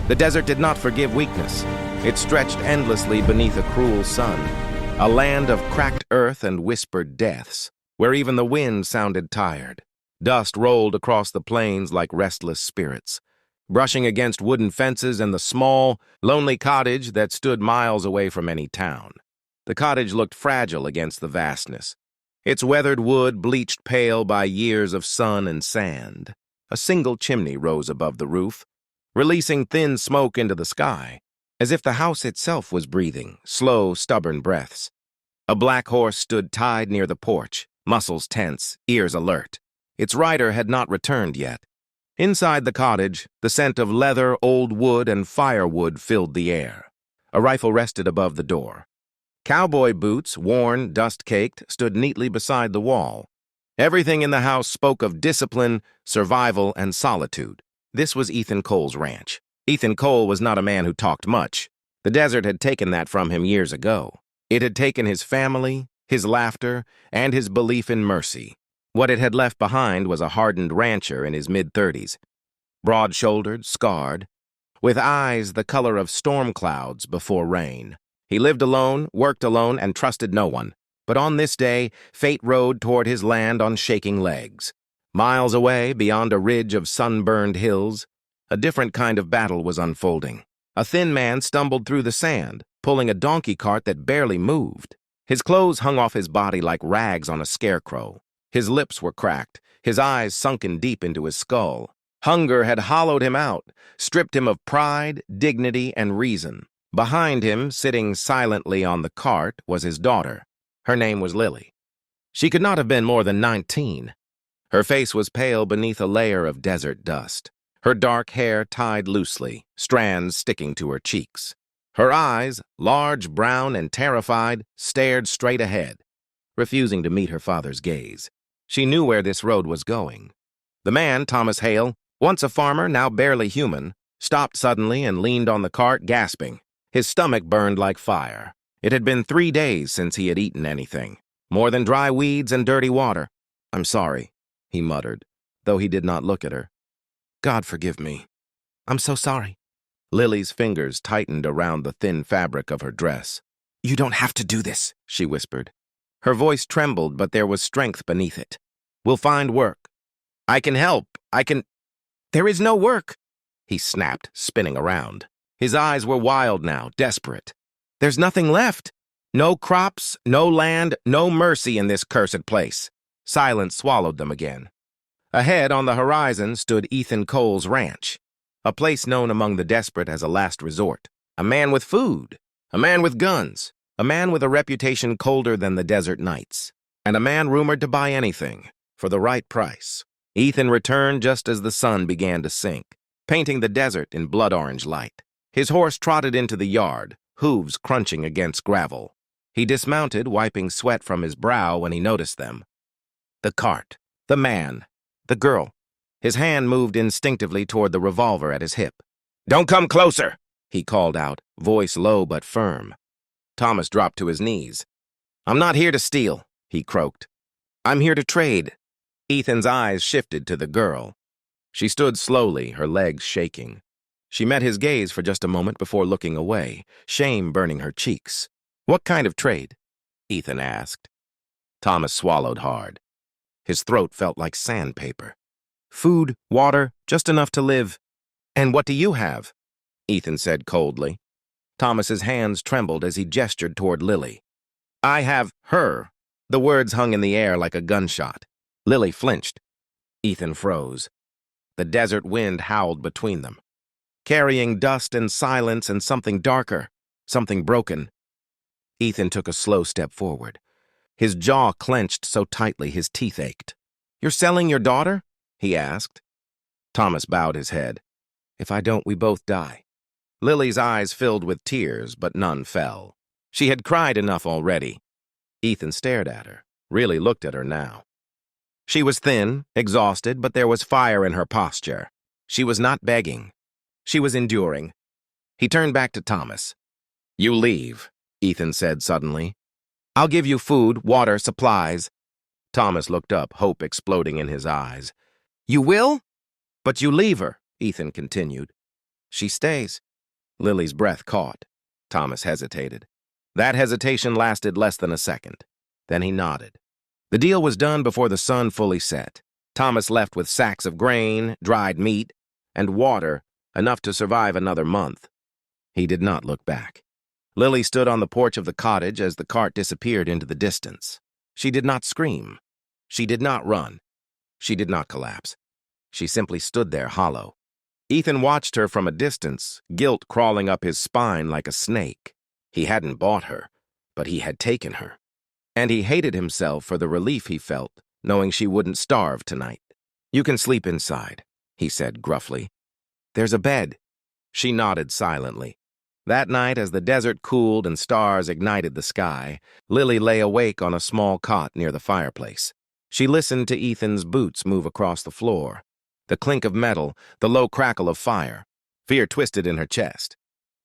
The desert did not forgive weakness. It stretched endlessly beneath a cruel sun, a land of cracked earth and whispered deaths, where even the wind sounded tired. Dust rolled across the plains like restless spirits, brushing against wooden fences and the small, lonely cottage that stood miles away from any town. The cottage looked fragile against the vastness, its weathered wood bleached pale by years of sun and sand. A single chimney rose above the roof, releasing thin smoke into the sky, as if the house itself was breathing slow, stubborn breaths. A black horse stood tied near the porch, muscles tense, ears alert. Its rider had not returned yet. Inside the cottage, the scent of leather, old wood, and firewood filled the air. A rifle rested above the door. Cowboy boots, worn, dust-caked, stood neatly beside the wall. Everything in the house spoke of discipline, survival, and solitude. This was Ethan Cole's ranch. Ethan Cole was not a man who talked much. The desert had taken that from him years ago. It had taken his family, his laughter, and his belief in mercy. What it had left behind was a hardened rancher in his mid-30s, broad-shouldered, scarred, with eyes the color of storm clouds before rain. He lived alone, worked alone, and trusted no one. But on this day, fate rode toward his land on shaking legs. Miles away, beyond a ridge of sunburned hills, a different kind of battle was unfolding. A thin man stumbled through the sand, pulling a donkey cart that barely moved. His clothes hung off his body like rags on a scarecrow. His lips were cracked, his eyes sunken deep into his skull. Hunger had hollowed him out, stripped him of pride, dignity, and reason. Behind him, sitting silently on the cart, was his daughter. Her name was Lily. She could not have been more than 19. Her face was pale beneath a layer of desert dust, her dark hair tied loosely, strands sticking to her cheeks. Her eyes, large, brown, and terrified, stared straight ahead, refusing to meet her father's gaze. She knew where this road was going. The man, Thomas Hale, once a farmer, now barely human, stopped suddenly and leaned on the cart, gasping. His stomach burned like fire. It had been 3 days since he had eaten anything, more than dry weeds and dirty water. "I'm sorry," he muttered, though he did not look at her. "God forgive me. I'm so sorry." Lily's fingers tightened around the thin fabric of her dress. "You don't have to do this," she whispered. Her voice trembled, but there was strength beneath it. "We'll find work. I can help. There is no work," he snapped, spinning around. His eyes were wild now, desperate. "There's nothing left. No crops, no land, no mercy in this cursed place." Silence swallowed them again. Ahead on the horizon stood Ethan Cole's ranch, a place known among the desperate as a last resort. A man with food, a man with guns, a man with a reputation colder than the desert nights, and a man rumored to buy anything for the right price. Ethan returned just as the sun began to sink, painting the desert in blood-orange light. His horse trotted into the yard, hooves crunching against gravel. He dismounted, wiping sweat from his brow when he noticed them. The cart, the man, the girl. His hand moved instinctively toward the revolver at his hip. "Don't come closer," he called out, voice low but firm. Thomas dropped to his knees. "I'm not here to steal," he croaked. "I'm here to trade." Ethan's eyes shifted to the girl. She stood slowly, her legs shaking. She met his gaze for just a moment before looking away, shame burning her cheeks. "What kind of trade?" Ethan asked. Thomas swallowed hard. His throat felt like sandpaper. "Food, water, just enough to live." "And what do you have?" Ethan said coldly. Thomas's hands trembled as he gestured toward Lily. "I have her." The words hung in the air like a gunshot. Lily flinched. Ethan froze. The desert wind howled between them, carrying dust and silence and something darker, something broken. Ethan took a slow step forward. His jaw clenched so tightly his teeth ached. "You're selling your daughter?" he asked. Thomas bowed his head. "If I don't, we both die." Lily's eyes filled with tears, but none fell. She had cried enough already. Ethan stared at her, really looked at her now. She was thin, exhausted, but there was fire in her posture. She was not begging. She was enduring. He turned back to Thomas. "You leave," Ethan said suddenly. "I'll give you food, water, supplies." Thomas looked up, hope exploding in his eyes. "You will?" "But you leave her," Ethan continued. She stays. Lily's breath caught. Thomas hesitated. That hesitation lasted less than a second. Then he nodded. The deal was done before the sun fully set. Thomas left with sacks of grain, dried meat, and water, enough to survive another month. He did not look back. Lily stood on the porch of the cottage as the cart disappeared into the distance. She did not scream. She did not run. She did not collapse. She simply stood there hollow. Ethan watched her from a distance, guilt crawling up his spine like a snake. He hadn't bought her, but he had taken her. And he hated himself for the relief he felt, knowing she wouldn't starve tonight. "You can sleep inside," he said gruffly. "There's a bed." She nodded silently. That night, as the desert cooled and stars ignited the sky, Lily lay awake on a small cot near the fireplace. She listened to Ethan's boots move across the floor, the clink of metal, the low crackle of fire. Fear twisted in her chest.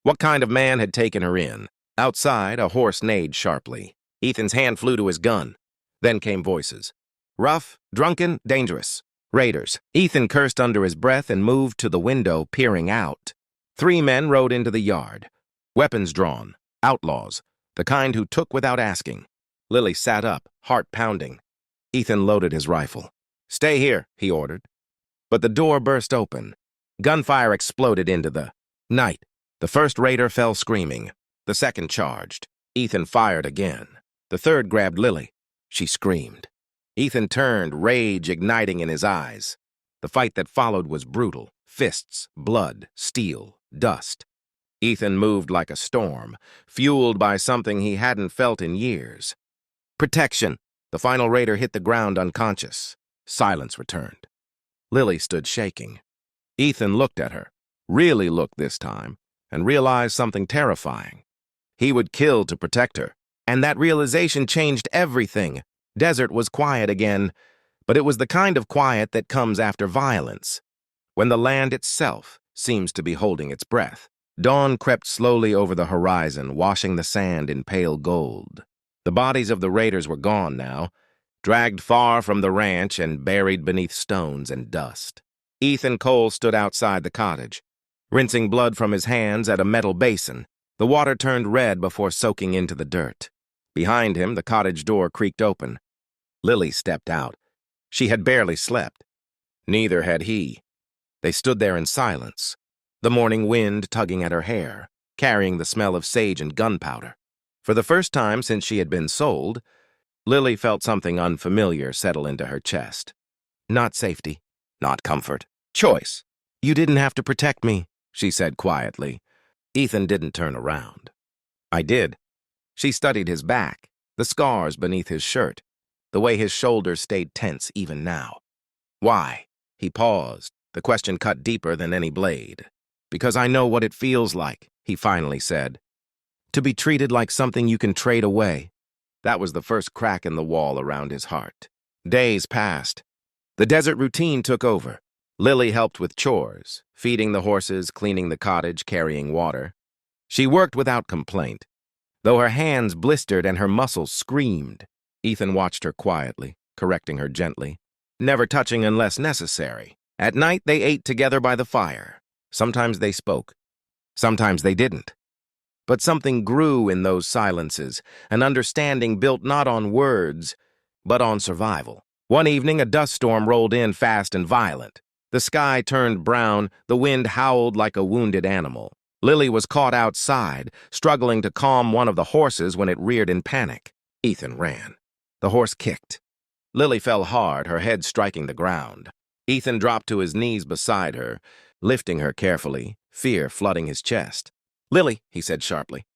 What kind of man had taken her in? Outside, a horse neighed sharply. Ethan's hand flew to his gun. Then came voices. Rough, drunken, dangerous. Raiders. Ethan cursed under his breath and moved to the window, peering out. 3 men rode into the yard. Weapons drawn. Outlaws. The kind who took without asking. Lily sat up, heart pounding. Ethan loaded his rifle. "Stay here," he ordered. But the door burst open. Gunfire exploded into the night. The first raider fell screaming. The second charged. Ethan fired again. The third grabbed Lily. She screamed. Ethan turned, rage igniting in his eyes. The fight that followed was brutal. Fists, blood, steel, dust. Ethan moved like a storm, fueled by something he hadn't felt in years. Protection. The final raider hit the ground unconscious. Silence returned. Lily stood shaking. Ethan looked at her, really looked this time, and realized something terrifying. He would kill to protect her, and that realization changed everything. Desert was quiet again, but it was the kind of quiet that comes after violence, when the land itself seems to be holding its breath. Dawn crept slowly over the horizon, washing the sand in pale gold. The bodies of the raiders were gone now, dragged far from the ranch and buried beneath stones and dust. Ethan Cole stood outside the cottage, rinsing blood from his hands at a metal basin. The water turned red before soaking into the dirt. Behind him, the cottage door creaked open. Lily stepped out. She had barely slept. Neither had he. They stood there in silence, the morning wind tugging at her hair, carrying the smell of sage and gunpowder. For the first time since she had been sold, Lily felt something unfamiliar settle into her chest. Not safety, not comfort. Choice. "You didn't have to protect me," she said quietly. Ethan didn't turn around. "I did." She studied his back, the scars beneath his shirt, the way his shoulders stayed tense even now. "Why?" He paused, the question cut deeper than any blade. "Because I know what it feels like," he finally said. "To be treated like something you can trade away." That was the first crack in the wall around his heart. Days passed. The desert routine took over. Lily helped with chores, feeding the horses, cleaning the cottage, carrying water. She worked without complaint, though her hands blistered and her muscles screamed. Ethan watched her quietly, correcting her gently, never touching unless necessary. At night, they ate together by the fire. Sometimes they spoke. Sometimes they didn't. But something grew in those silences, an understanding built not on words, but on survival. One evening, a dust storm rolled in fast and violent. The sky turned brown, the wind howled like a wounded animal. Lily was caught outside, struggling to calm one of the horses when it reared in panic. Ethan ran. The horse kicked. Lily fell hard, her head striking the ground. Ethan dropped to his knees beside her, lifting her carefully, fear flooding his chest. "Lily," he said sharply.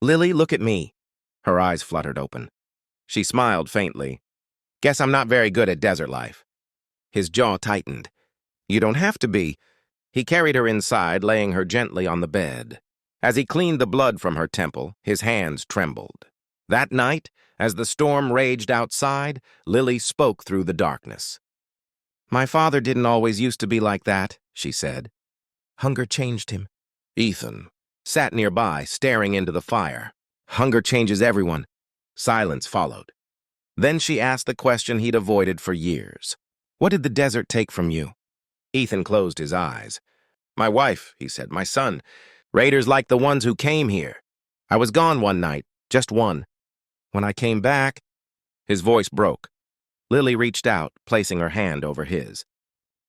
"Lily, look at me." Her eyes fluttered open. She smiled faintly. "Guess I'm not very good at desert life." His jaw tightened. "You don't have to be." He carried her inside, laying her gently on the bed. As he cleaned the blood from her temple, his hands trembled. That night, as the storm raged outside, Lily spoke through the darkness. "My father didn't always used to be like that," she said. "Hunger changed him." Ethan sat nearby, staring into the fire. "Hunger changes everyone." Silence followed. Then she asked the question he'd avoided for years. "What did the desert take from you?" Ethan closed his eyes. My wife, he said, my son. Raiders like the ones who came here. I was gone one night, just one. When I came back, his voice broke. Lily reached out, placing her hand over his.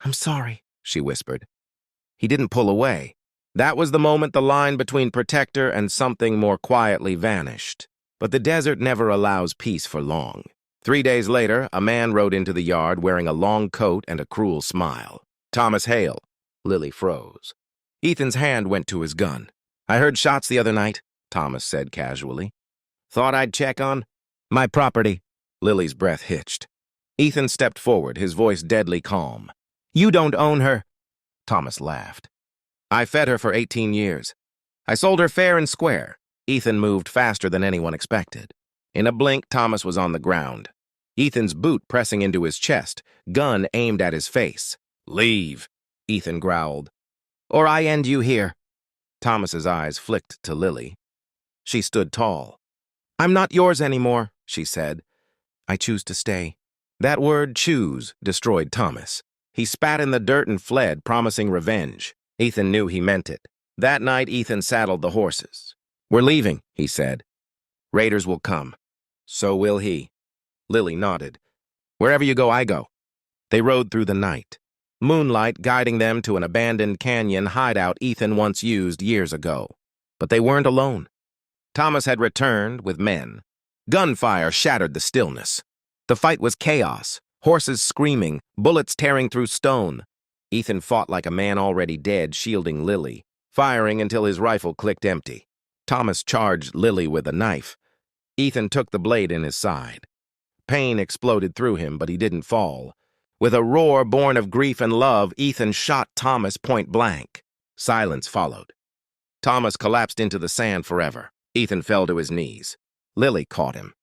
I'm sorry, she whispered. He didn't pull away. That was the moment the line between protector and something more quietly vanished. But the desert never allows peace for long. 3 days later, a man rode into the yard wearing a long coat and a cruel smile. Thomas Hale. Lily froze. Ethan's hand went to his gun. I heard shots the other night, Thomas said casually. Thought I'd check on my property. Lily's breath hitched. Ethan stepped forward, his voice deadly calm. You don't own her. Thomas laughed. I fed her for 18 years. I sold her fair and square. Ethan moved faster than anyone expected. In a blink, Thomas was on the ground. Ethan's boot pressing into his chest, gun aimed at his face. Leave, Ethan growled. Or I end you here. Thomas's eyes flicked to Lily. She stood tall. I'm not yours anymore, she said. I choose to stay. That word, choose, destroyed Thomas. He spat in the dirt and fled, promising revenge. Ethan knew he meant it. That night, Ethan saddled the horses. We're leaving, he said. Raiders will come. So will he. Lily nodded. Wherever you go, I go. They rode through the night. Moonlight guiding them to an abandoned canyon hideout Ethan once used years ago. But they weren't alone. Thomas had returned with men. Gunfire shattered the stillness. The fight was chaos, horses screaming, bullets tearing through stone. Ethan fought like a man already dead, shielding Lily, firing until his rifle clicked empty. Thomas charged Lily with a knife. Ethan took the blade in his side. Pain exploded through him, but he didn't fall. With a roar born of grief and love, Ethan shot Thomas point blank. Silence followed. Thomas collapsed into the sand forever. Ethan fell to his knees. Lily caught him.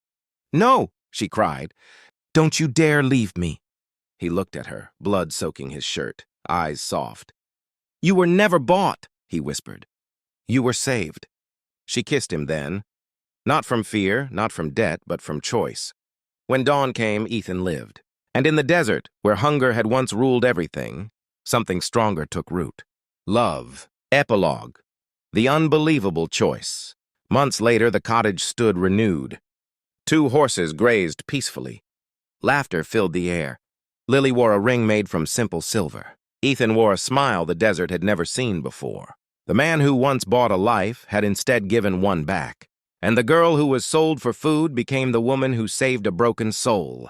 No, she cried. Don't you dare leave me. He looked at her, blood soaking his shirt, eyes soft. You were never bought, he whispered. You were saved. She kissed him then. Not from fear, not from debt, but from choice. When dawn came, Ethan lived. And in the desert, where hunger had once ruled everything, something stronger took root. Love. Epilogue. The unbelievable choice. Months later, the cottage stood renewed. 2 horses grazed peacefully. Laughter filled the air. Lily wore a ring made from simple silver. Ethan wore a smile the desert had never seen before. The man who once bought a life had instead given one back. And the girl who was sold for food became the woman who saved a broken soul.